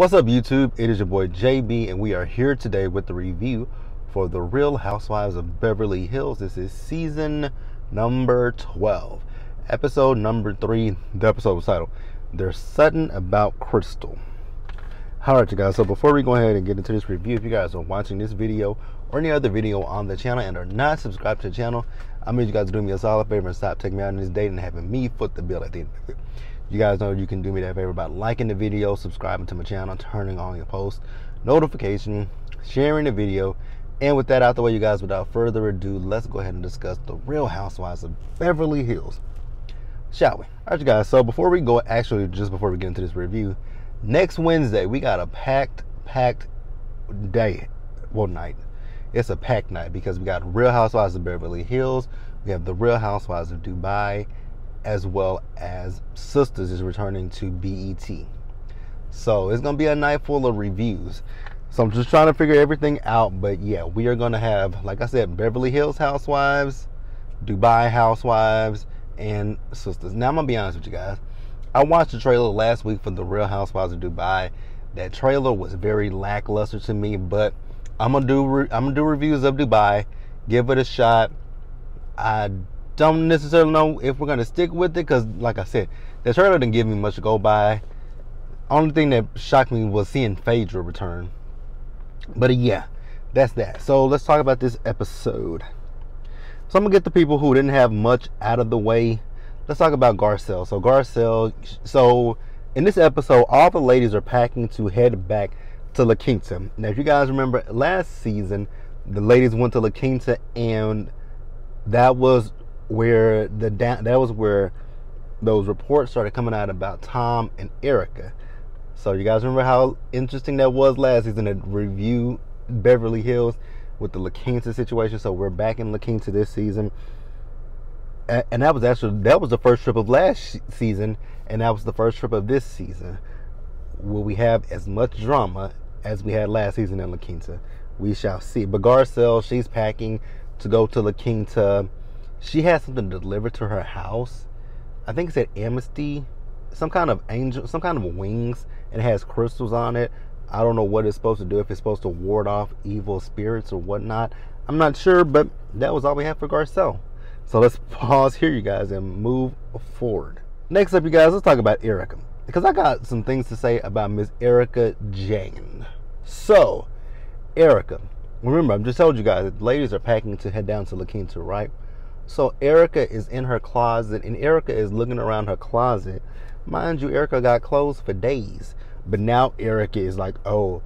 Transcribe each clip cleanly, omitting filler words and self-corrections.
What's up, YouTube? It is your boy JB, and we are here today with the review for The Real Housewives of Beverly Hills. This is season number 12, episode number 3. The episode was titled, "There's Sutton About Crystal." Alright, you guys, so before we go ahead and get into this review, if you guys are watching this video or any other video on the channel and are not subscribed to the channel, I need you guys to do me a solid favor and stop taking me out on this date and having me foot the bill at the end of it. You guys know you can do me that favor by liking the video, subscribing to my channel, turning on your post notification, sharing the video. And with that out the way, you guys, without further ado, let's go ahead and discuss The Real Housewives of Beverly Hills, shall we? Alright, you guys, so before we go, actually just before we get into this review, next Wednesday we got a packed day, well, night. It's a packed night because we got Real Housewives of Beverly Hills, we have The Real Housewives of Dubai, as well as Sisters is returning to BET. So it's gonna be a night full of reviews. So I'm just trying to figure everything out. But yeah, we are gonna have, like I said, Beverly Hills Housewives, Dubai Housewives, and Sisters. Now I'm gonna be honest with you guys. I watched the trailer last week for The Real Housewives of Dubai. That trailer was very lackluster to me, but I'm gonna do reviews of Dubai. Give it a shot. I don't necessarily know if we're going to stick with it because, like I said, the trailer didn't give me much to go by. Only thing that shocked me was seeing Phaedra return. But yeah, that's that. So let's talk about this episode. So I'm going to get the people who didn't have much out of the way. Let's talk about Garcelle. So in this episode, all the ladies are packing to head back to La Quinta. Now, if you guys remember last season, the ladies went to La Quinta, and that was where those reports started coming out about Tom and Erica. So you guys remember how interesting that was last season to review Beverly Hills with the La Quinta situation. So we're back in La Quinta this season, and that was the first trip of last season, and that was the first trip of this season. Will we have as much drama as we had last season in La Quinta? We shall see. But Garcelle, she's packing to go to La Quinta. She had something delivered to her house. I think it said amnesty, some kind of angel, some kind of wings, and it has crystals on it. I don't know what it's supposed to do, if it's supposed to ward off evil spirits or whatnot. I'm not sure, but that was all we have for Garcelle. So let's pause here, you guys, and move forward. Next up, you guys, let's talk about Erica, because I got some things to say about Miss Erica Jane. So, Erica, remember, I just told you guys that the ladies are packing to head down to La Quinta, right? So Erica is in her closet, and Erica is looking around her closet. Mind you, Erica got clothes for days. But now Erica is like, oh,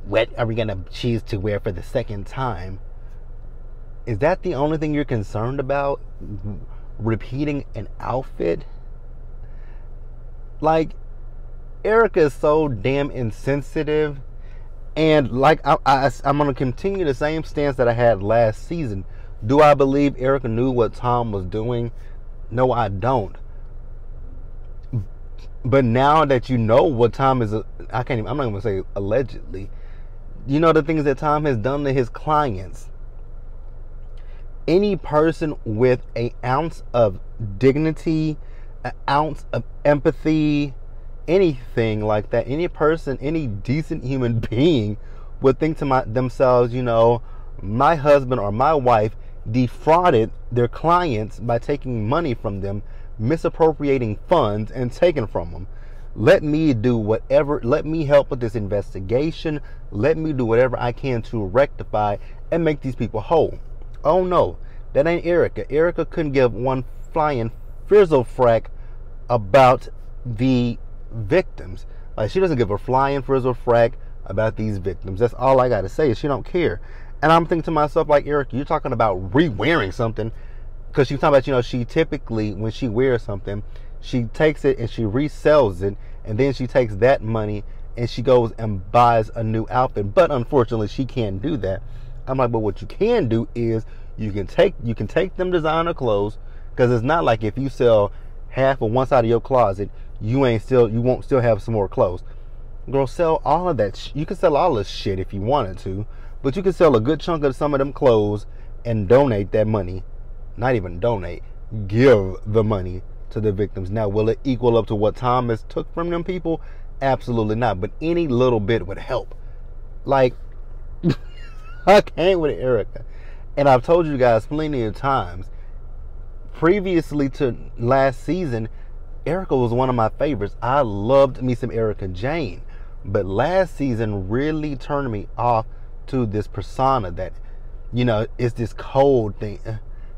what are we going to choose to wear for the second time? Is that the only thing you're concerned about? Repeating an outfit? Like, Erica is so damn insensitive. And like, I'm going to continue the same stance that I had last season. Do I believe Erica knew what Tom was doing? No, I don't. But now that you know what Tom is, I'm not even going to say allegedly. You know the things that Tom has done to his clients. Any person with an ounce of dignity, an ounce of empathy, anything like that, any person, any decent human being would think to themselves, you know, my husband or my wife defrauded their clients by taking money from them, misappropriating funds, and taking from them. Let me do whatever, let me help with this investigation, let me do whatever I can to rectify and make these people whole. Oh no, that ain't Erica. Erica couldn't give one flying frizzle frack about the victims. Like, she doesn't give a flying frizzle frack about these victims. That's all I gotta say, is she don't care. And I'm thinking to myself, like, Erica, you're talking about re-wearing something, because she's talking about, you know, she typically, when she wears something, she takes it and she resells it, and then she takes that money and she goes and buys a new outfit. But unfortunately, she can't do that. I'm like, but what you can do is you can take them designer clothes, because it's not like if you sell half of one side of your closet, you won't still have some more clothes. Girl, sell all of that. You can sell all this shit if you wanted to. But you can sell a good chunk of some of them clothes and donate that money. Not even donate. Give the money to the victims. Now, will it equal up to what Thomas took from them people? Absolutely not. But any little bit would help. Like, I can't with Erica. And I've told you guys plenty of times, previously to last season, Erica was one of my favorites. I loved me some Erica Jane. But last season really turned me off to this persona that, you know, it's this cold thing.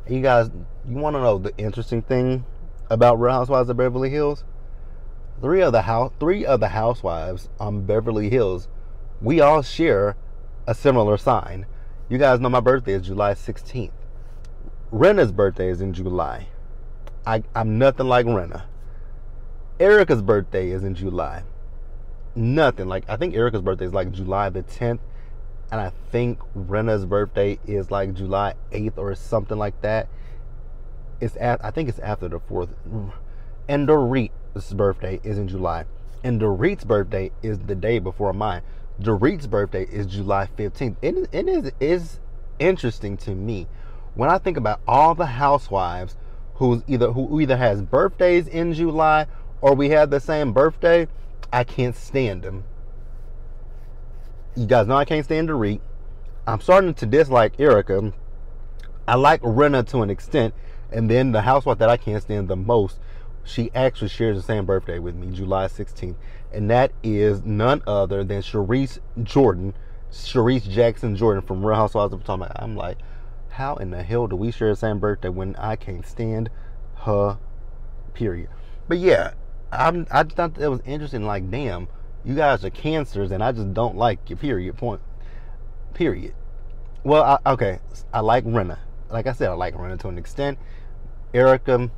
You guys, you want to know the interesting thing about Real Housewives of Beverly Hills? Three of the housewives on Beverly Hills, we all share a similar sign. You guys know my birthday is July 16th. Rena's birthday is in July. I'm nothing like Rena. Erica's birthday is in July. Nothing like, I think Erica's birthday is like July the 10th. And I think Rena's birthday is like July 8th or something like that. I think it's after the 4th. And Dorit's birthday is in July. And Dorit's birthday is the day before mine. Dorit's birthday is July 15th. It is interesting to me when I think about all the housewives who either has birthdays in July or we have the same birthday. I can't stand them. You guys know I can't stand Dorit. I'm starting to dislike Erica. I like Rena to an extent. And then the housewife that I can't stand the most, she actually shares the same birthday with me, July 16th. And that is none other than Charisse Jackson Jordan from Real Housewives of Potomac. I'm like, how in the hell do we share the same birthday when I can't stand her, period. But yeah, I just thought it was interesting. Like, damn, you guys are cancers and I just don't like you, period. Well, I like Rena. Like I said, I like Rena to an extent. Erica,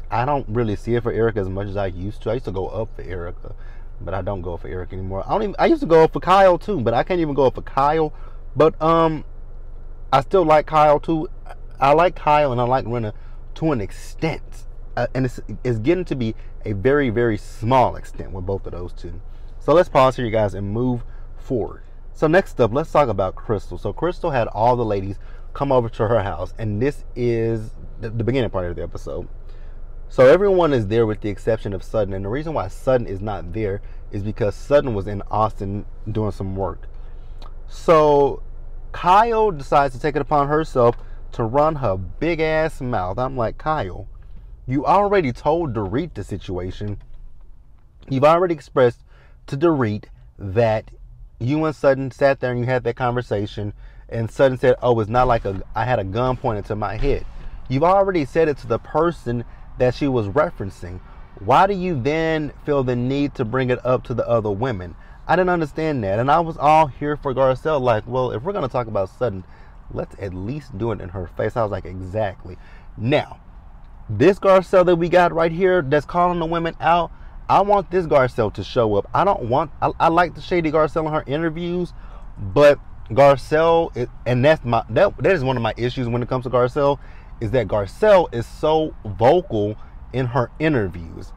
I don't really see it for Erica as much as I used to. I used to go up for Erica, but I don't go up for Erica anymore. I used to go up for Kyle too, but I can't even go up for Kyle. But I still like Kyle too. I like Kyle and I like Rena to an extent. And it's getting to be a very, very small extent with both of those two. So let's pause here, you guys, and move forward. So next up, let's talk about Crystal. So Crystal had all the ladies come over to her house, and this is the beginning part of the episode. So everyone is there with the exception of Sutton, and the reason why Sutton is not there is because Sutton was in Austin doing some work. So Kyle decides to take it upon herself to run her big ass mouth. I'm like, Kyle, you already told Dorit the situation. You've already expressed to Dorit that you and Sutton sat there and you had that conversation, and Sutton said, oh, it's not like I had a gun pointed to my head. You've already said it to the person that she was referencing. Why do you then feel the need to bring it up to the other women? I didn't understand that. And I was all here for Garcelle, like, well, if we're going to talk about Sutton, let's at least do it in her face. I was like, exactly. Now, this Garcelle that we got right here that's calling the women out, I want this Garcelle to show up. I like the shady Garcelle in her interviews, but Garcelle, that is one of my issues when it comes to Garcelle, is that Garcelle is so vocal in her interviews,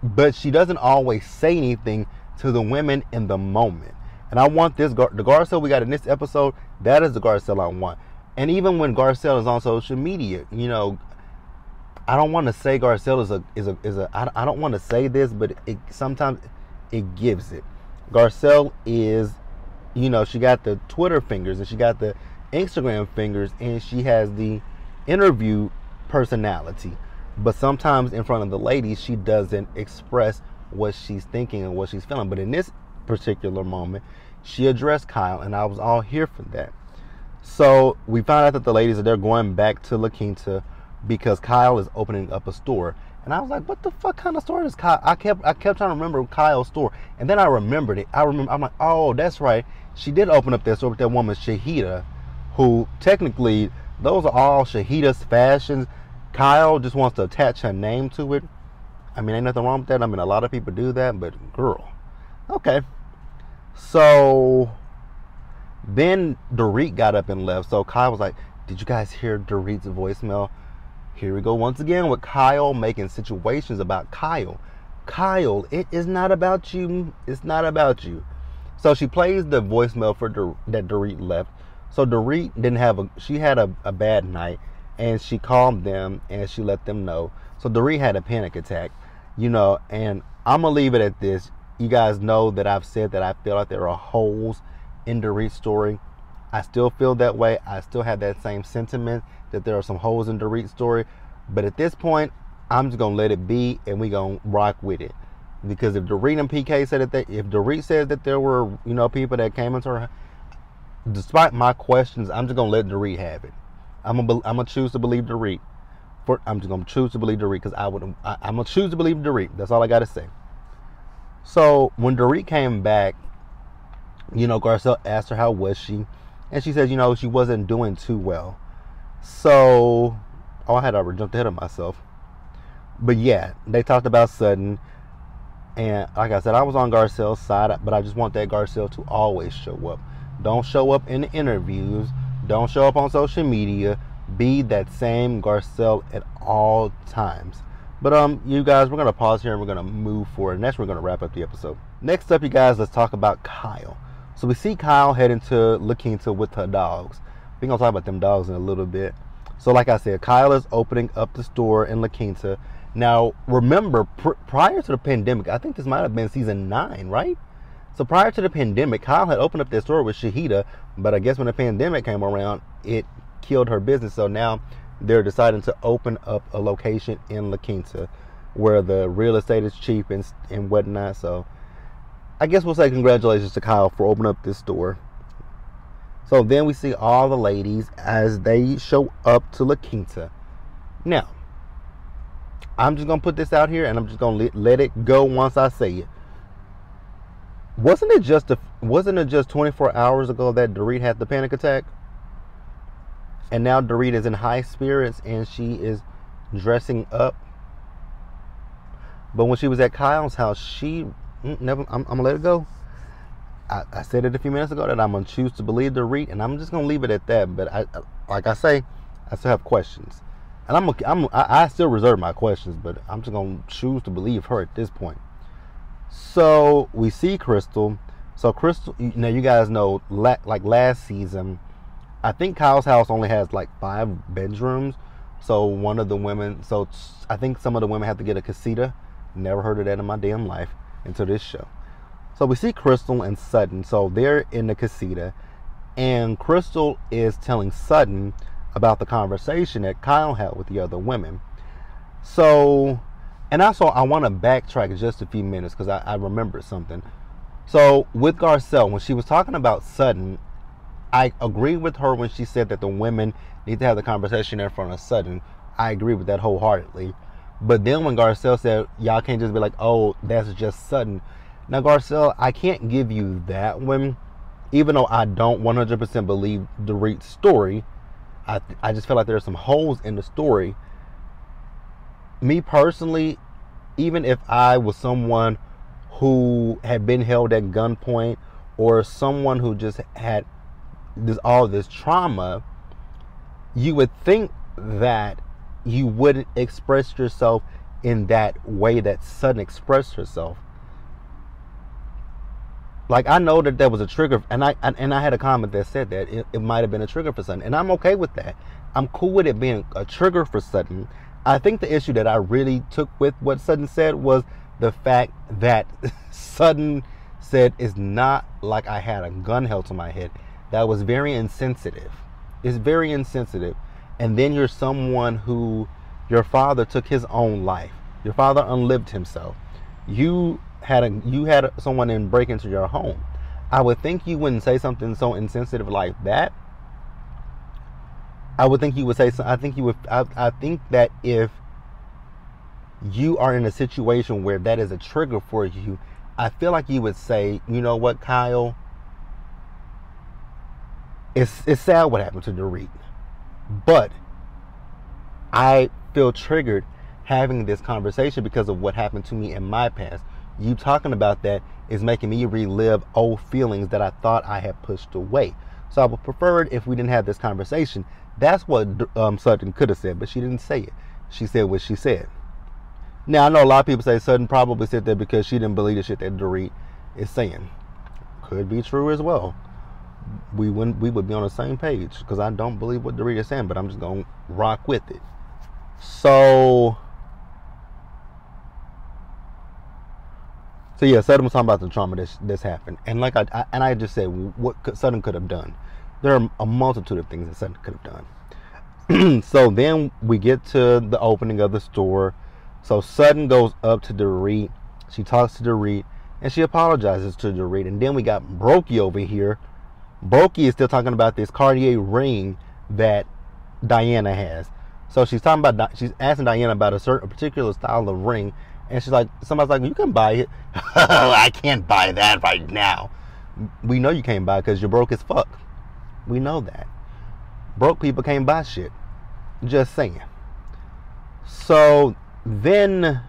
but she doesn't always say anything to the women in the moment. And I want the Garcelle we got in this episode, that is the Garcelle I want. And even when Garcelle is on social media, you know, I don't want to say Garcelle I don't want to say this, but sometimes it gives it. Garcelle is, you know, she got the Twitter fingers and she got the Instagram fingers and she has the interview personality. But sometimes in front of the ladies, she doesn't express what she's thinking and what she's feeling. But in this particular moment, she addressed Kyle, and I was all here for that. So we found out that the ladies are there going back to La Quinta because Kyle is opening up a store. And I was like, what the fuck kind of store is Kyle? I kept trying to remember Kyle's store. And then I remembered it. I'm like, oh, that's right. She did open up that store with that woman, Shahida, who technically, those are all Shahida's fashions. Kyle just wants to attach her name to it. I mean, ain't nothing wrong with that. I mean, a lot of people do that, but girl. Okay. So then Dorit got up and left. So Kyle was like, did you guys hear Dorit's voicemail? Here we go once again with Kyle making situations about Kyle. Kyle, it is not about you. It's not about you. So she plays the voicemail for that Dorit left. So Dorit she had a bad night, and she calmed them and she let them know. So Dorit had a panic attack, you know, and I'm going to leave it at this. you guys know that I've said that I feel like there are holes in Dorit's story. I still feel that way. I still have that same sentiment that there are some holes in Dorit's story. But at this point, I'm just going to let it be, and we're going to rock with it. Because if Dorit and PK said that, if Dorit says that there were, people that came into her, despite my questions, I'm just going to let Dorit have it. I'm going to choose to believe Dorit. I'm just going to choose to believe Dorit because I'm going to choose to believe Dorit. That's all I got to say. So when Dorit came back, Garcelle asked her how was she, and she said, she wasn't doing too well. So, I had already jumped ahead of myself. But yeah, they talked about Sutton, and like I said, I was on Garcelle's side, but I just want that Garcelle to always show up. Don't show up in the interviews. Don't show up on social media. Be that same Garcelle at all times. But you guys, we're gonna pause here and we're gonna move forward. And that's where we're gonna wrap up the episode. Next up, you guys, let's talk about Kyle. So we see Kyle heading to La Quinta with her dogs. We're gonna talk about them dogs in a little bit. So like I said, Kyle is opening up the store in La Quinta. Now remember, prior to the pandemic, I think this might have been season 9, right? So prior to the pandemic, Kyle had opened up their store with Shahida, but I guess when the pandemic came around, it killed her business. So now they're deciding to open up a location in La Quinta where the real estate is cheap and whatnot. So I guess we'll say congratulations to Kyle for opening up this store. So then we see all the ladies as they show up to La Quinta. Now, I'm just going to put this out here and I'm just going to let it go once I say it. Wasn't it just 24 hours ago that Dorit had the panic attack? And now Dorit is in high spirits and she is dressing up. But when she was at Kyle's house, I'm gonna let it go. I said it a few minutes ago that I'm gonna choose to believe Dorit, and I'm just gonna leave it at that. But like I say, I still have questions, and I still reserve my questions. But I'm just gonna choose to believe her at this point. So we see Crystal. So Crystal, now you guys know, like last season, I think Kyle's house only has like 5 bedrooms. So one of the women, I think some of the women have to get a casita. Never heard of that in my damn life until this show. So we see Crystal and Sutton. So they're in the casita, and Crystal is telling Sutton about the conversation that Kyle had with the other women. So, and also I want to backtrack just a few minutes because I remembered something. So with Garcelle, when she was talking about Sutton, I agree with her when she said that the women need to have the conversation in front of Sutton. I agree with that wholeheartedly. But then when Garcelle said, y'all can't just be like, oh, that's just Sutton. Now, Garcelle, I can't give you that one. Even though I don't 100% believe Dorit's story, I just feel like there are some holes in the story. Me personally, even if I was someone who had been held at gunpoint or someone who just had all this trauma, you would think that you wouldn't express yourself in that way that Sutton expressed herself. Like, I know that there was a trigger, and I had a comment that said that it might have been a trigger for Sutton, and I'm okay with that. I'm cool with it being a trigger for Sutton. I think the issue that I really took with what Sutton said was the fact that Sutton said it's not like I had a gun held to my head. That was very insensitive. It's very insensitive. And then you're someone who, your father took his own life. Your father unlived himself. You had someone break into your home. I would think you wouldn't say something so insensitive like that. I would think you would say, I think that if you are in a situation where that is a trigger for you, I feel like you would say, you know what, Kyle, it's sad what happened to Dorit, but I feel triggered having this conversation because of what happened to me in my past. You talking about that is making me relive old feelings that I thought I had pushed away. So I would prefer it if we didn't have this conversation. That's what Sutton could have said, but she didn't say it. She said what she said. Now, I know a lot of people say Sutton probably said that because she didn't believe the shit that Dorit is saying. Could be true as well. We would be on the same page because I don't believe what Dorit is saying, but I'm just going to rock with it. So So yeah, Sutton was talking about the trauma this happened, and like I just said, what Sutton could have done. There are a multitude of things that Sutton could have done. So then we get to the opening of the store. So Sutton goes up to Dorit. She talks to Dorit, and she apologizes to Dorit. And then we got Brokey over here. Brokey is still talking about this Cartier ring that Diana has. So she's asking Diana about a particular style of ring. And she's like, somebody's like, you can buy it. I can't buy that right now. We know you can't buy it because you're broke as fuck. We know that. Broke people can't buy shit. Just saying. So then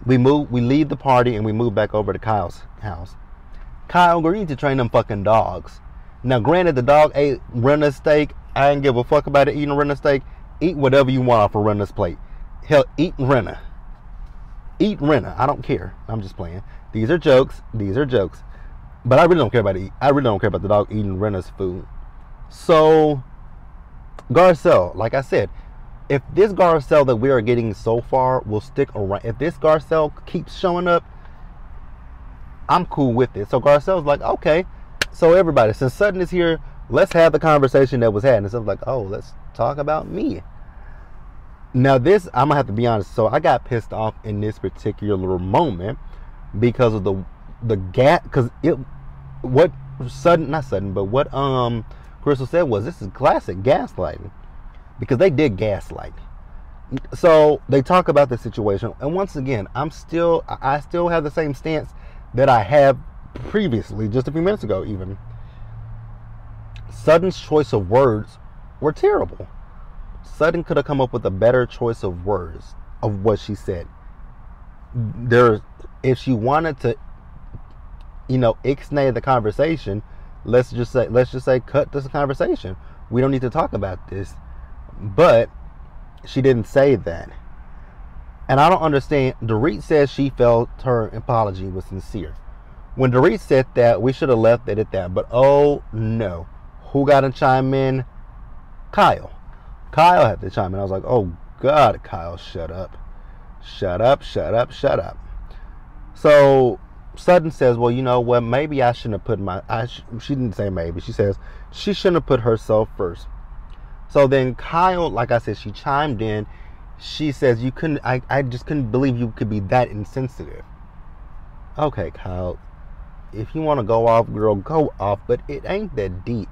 we leave the party and we move back over to Kyle's house. Kyle agreed to train them fucking dogs. Now granted, the dog ate Renna's steak. I didn't give a fuck about it eating Renna's steak. Eat whatever you want off of Renna's plate. Hell, eat Renna. Eat Renna. I don't care. I'm just playing. These are jokes. These are jokes. But I really don't care about it. I really don't care about the dog eating Renna's food. So, Garcelle, like I said, if this Garcelle that we are getting so far will stick around, if this Garcelle keeps showing up, I'm cool with it. So Garcelle's like, okay. So everybody, since Sutton is here, let's have the conversation that was had. And stuff like, oh, let's talk about me. Now this, I'm gonna have to be honest. So I got pissed off in this particular moment because of the gap. Because what Crystal said was, this is classic gaslighting, because they did gaslight. So they talk about the situation, and once again, I still have the same stance that I have previously, just a few minutes ago. Even Sutton's choice of words were terrible. Sutton could have come up with a better choice of words of what she said. If she wanted to, ixnay the conversation, let's just say cut this conversation. We don't need to talk about this. But she didn't say that. And I don't understand. Dorit says she felt her apology was sincere. When Dorit said that, we should have left it at that. But oh no. Who got to chime in? Kyle. Kyle had to chime in. I was like, oh God, Kyle, shut up. Shut up, shut up, shut up. So Sutton says, well, you know what? Maybe I shouldn't have put she didn't say maybe. She says she shouldn't have put herself first. So then Kyle, like I said, she chimed in. She says, I just couldn't believe you could be that insensitive. Okay, Kyle, if you want to go off, girl, go off. But it ain't that deep.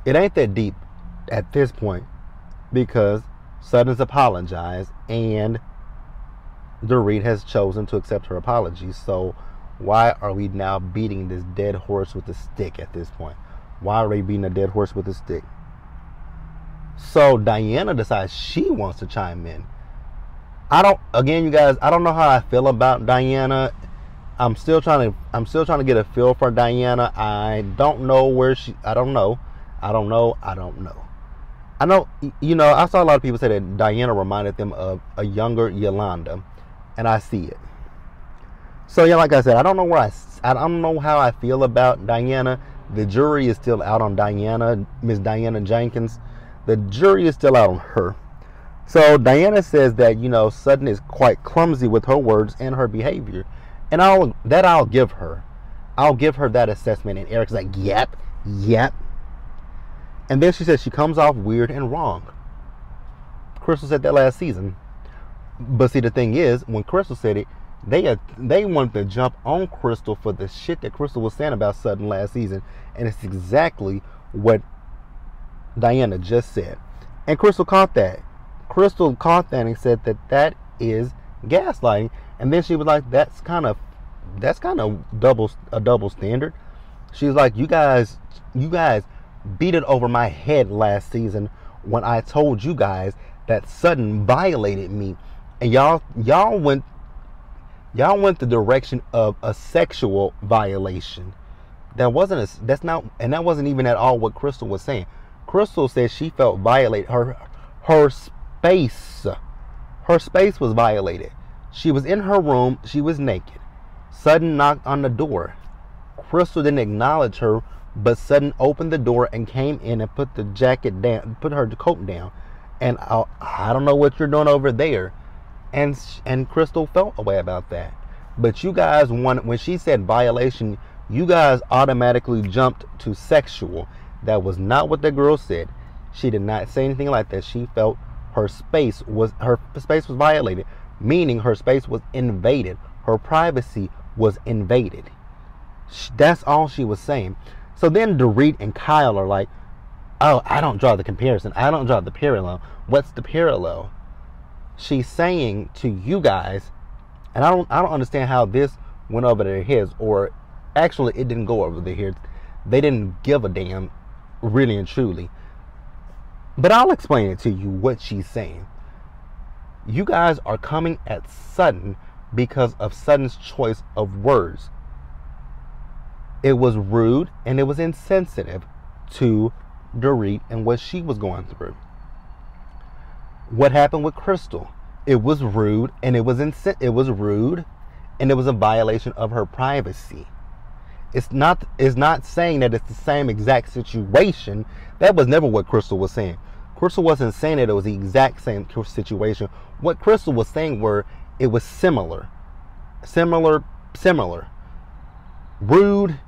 It ain't that deep at this point, because Sutton's apologized and Dorit has chosen to accept her apology. So why are we now beating this dead horse with a stick at this point? Why are we beating a dead horse with a stick? So Diana decides she wants to chime in. You guys, I don't know how I feel about Diana. I'm still trying to get a feel for Diana. I don't know where I don't know. I know, I saw a lot of people say that Diana reminded them of a younger Yolanda, and I see it. So yeah, like I said, I don't know how I feel about Diana. The jury is still out on Diana, Miss Diana Jenkins. The jury is still out on her. So Diana says that, Sutton is quite clumsy with her words and her behavior. And I'll give her. I'll give her that assessment. And Eric's like, yep. And then she says she comes off weird and wrong. Crystal said that last season. But see, the thing is, when Crystal said it, they wanted to jump on Crystal for the shit that Crystal was saying about Sutton last season. And it's exactly what Diana just said. And Crystal caught that. Crystal caught that and said that is gaslighting. And then she was like, that's kind of a double standard. She's like, you guys beat it over my head last season when I told you guys that Sutton violated me, and y'all went the direction of a sexual violation. That wasn't even at all what Crystal was saying. Crystal said she felt violated. Her space was violated. She was in her room. She was naked. Sutton knocked on the door. Crystal didn't acknowledge her, but Sutton opened the door and came in and put the jacket down, put her coat down. And I don't know what you're doing over there. and Crystal felt a way about that. But you guys wanted, when she said violation, you guys automatically jumped to sexual. That was not what the girl said. She did not say anything like that. She felt her space was violated, meaning her space was invaded. Her privacy was invaded. That's all she was saying. So then Dorit and Kyle are like, oh, I don't draw the comparison. I don't draw the parallel. What's the parallel? She's saying to you guys, and I don't understand how this went over their heads, or actually it didn't go over their heads. They didn't give a damn, really and truly. But I'll explain it to you what she's saying. You guys are coming at Sutton because of Sutton's choice of words. It was rude and it was insensitive to Dorit and what she was going through. What happened with Crystal? It was rude and it was rude and it was a violation of her privacy. It's not saying that it's the same exact situation. That was never what Crystal was saying. Crystal wasn't saying that it was the exact same situation. What Crystal was saying were it was similar. Rude,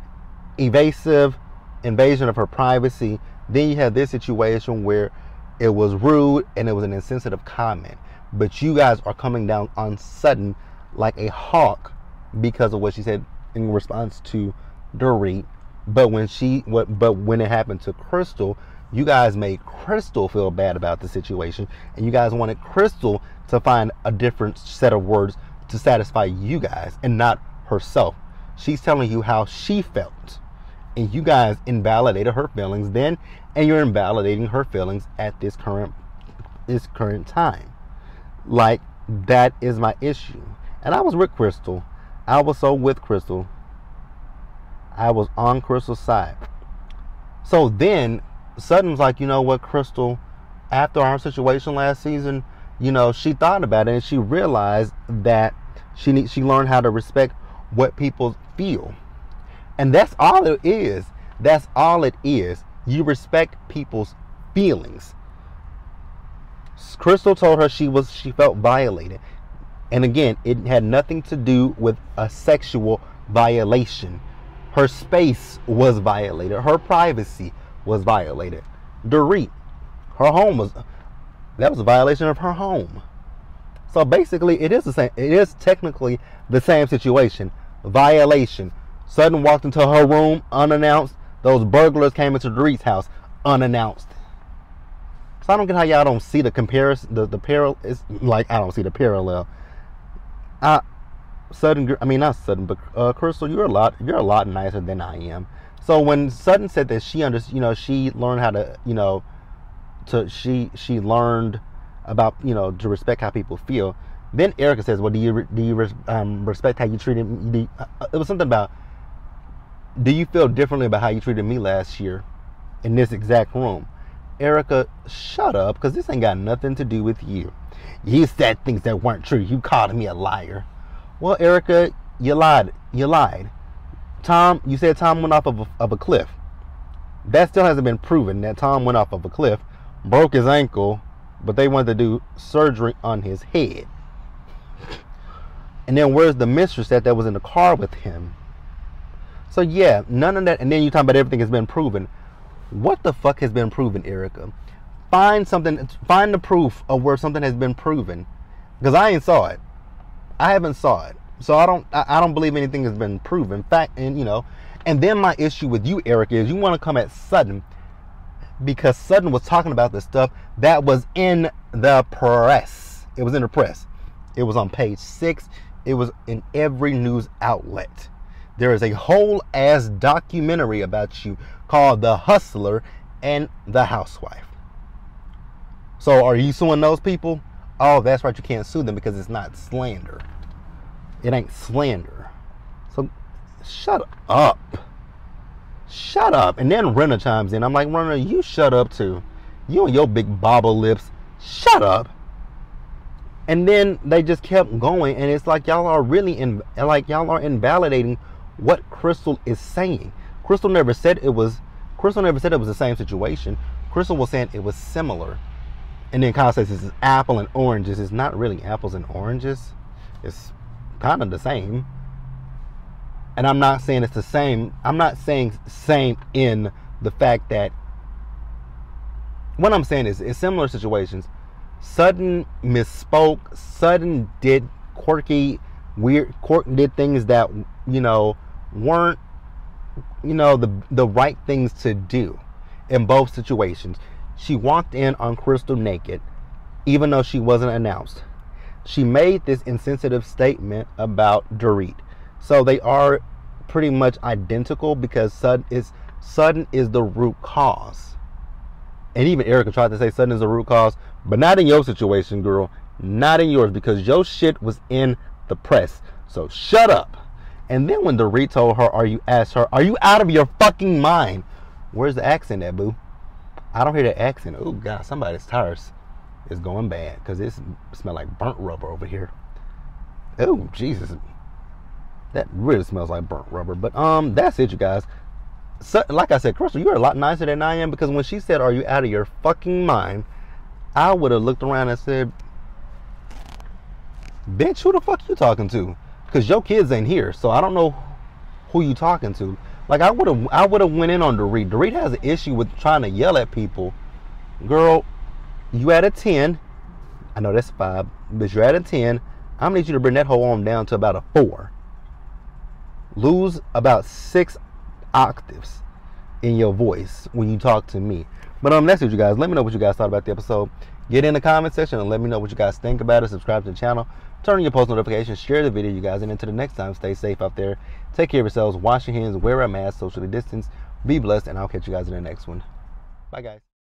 evasive, invasion of her privacy. Then you have this situation where it was rude and it was an insensitive comment. But you guys are coming down on Sutton like a hawk because of what she said in response to Dorit. But when it happened to Crystal, you guys made Crystal feel bad about the situation, and you guys wanted Crystal to find a different set of words to satisfy you guys and not herself. She's telling you how she felt, and you guys invalidated her feelings then, and you're invalidating her feelings at this current time. Like, that is my issue. And I was with Crystal. I was so with Crystal. I was on Crystal's side. So then Sutton's like, you know what, Crystal, after our situation last season, you know, she thought about it and she realized that she learned how to respect what people feel. And that's all it is. That's all it is. You respect people's feelings. Crystal told her she felt violated. And again, it had nothing to do with a sexual violation. Her space was violated. Her privacy was violated. Dorit, her home that was a violation of her home. So basically, it is the same. It is technically the same situation. Violation. Sutton walked into her room unannounced. Those burglars came into Dorit's house unannounced. So I don't get how y'all don't see the comparison. The parallel is like, I don't see the parallel. Sutton, I mean not Sutton, but Crystal, you're a lot nicer than I am. So when Sutton said that she she learned how to, she learned about, to respect how people feel. Then Erica says, well, do you respect how you treated me? It was something about, do you feel differently about how you treated me last year in this exact room? Erica, shut up, because this ain't got nothing to do with you. You said things that weren't true. You called me a liar. Well, Erica, you lied. You lied. Tom, you said Tom went off of a cliff. That still hasn't been proven that Tom went off of a cliff, broke his ankle, but they wanted to do surgery on his head. And then where's the mistress that was in the car with him? So yeah, none of that. And then you talk about everything has been proven. What the fuck has been proven, Erica? Find the proof of where something has been proven. Because I ain't saw it. I haven't saw it. So I don't believe anything has been proven. Fact, and then my issue with you, Erica, is you want to come at Sutton because Sutton was talking about the stuff that was in the press. It was in the press. It was on page 6. It was in every news outlet. There is a whole ass documentary about you called The Hustler and The Housewife. So are you suing those people? Oh, that's right. You can't sue them because it's not slander. It ain't slander. So shut up. Shut up. And then Renna chimes in. I'm like, Renna, you shut up too. You and your big bobble lips. Shut up. And then they just kept going, and it's like y'all are really invalidating what Crystal is saying. Crystal never said it was the same situation. Crystal was saying it was similar. And then Kyle says this is apple and oranges. It's not really apples and oranges. It's kind of the same. And I'm not saying it's the same. I'm not saying same in the fact that what I'm saying is in similar situations, Sutton misspoke. Sutton did did things that, you know, weren't, you know, the right things to do in both situations. She walked in on Crystal naked, even though she wasn't announced. She made this insensitive statement about Dorit. So they are pretty much identical because Sutton is the root cause. And even Erica tried to say Sutton is the root cause, but not in your situation, girl. Not in yours, because your shit was in the press. So shut up. And then when Dorit told her, asked her, are you out of your fucking mind? Where's the accent at, boo? I don't hear the accent. Oh, God, somebody's tires is going bad because it smells like burnt rubber over here. Oh, Jesus. That really smells like burnt rubber. But that's it, you guys. So, like I said, Crystal, you're a lot nicer than I am, because when she said, are you out of your fucking mind, I would have looked around and said, bitch, who the fuck you talking to? Because your kids ain't here, so I don't know who you talking to. Like, I would have went in on Dorit. Dorit has an issue with trying to yell at people. Girl, you at a 10. I know that's 5, but you're at a 10. I'm gonna need you to bring that whole arm down to about a 4. Lose about 6 octaves in your voice when you talk to me. But that's it, you guys. Let me know what you guys thought about the episode. Get in the comment section and let me know what you guys think about it. Subscribe to the channel, turn on your post notifications, share the video, you guys. And until the next time, stay safe out there. Take care of yourselves. Wash your hands, wear a mask, socially distance. Be blessed, and I'll catch you guys in the next one. Bye, guys.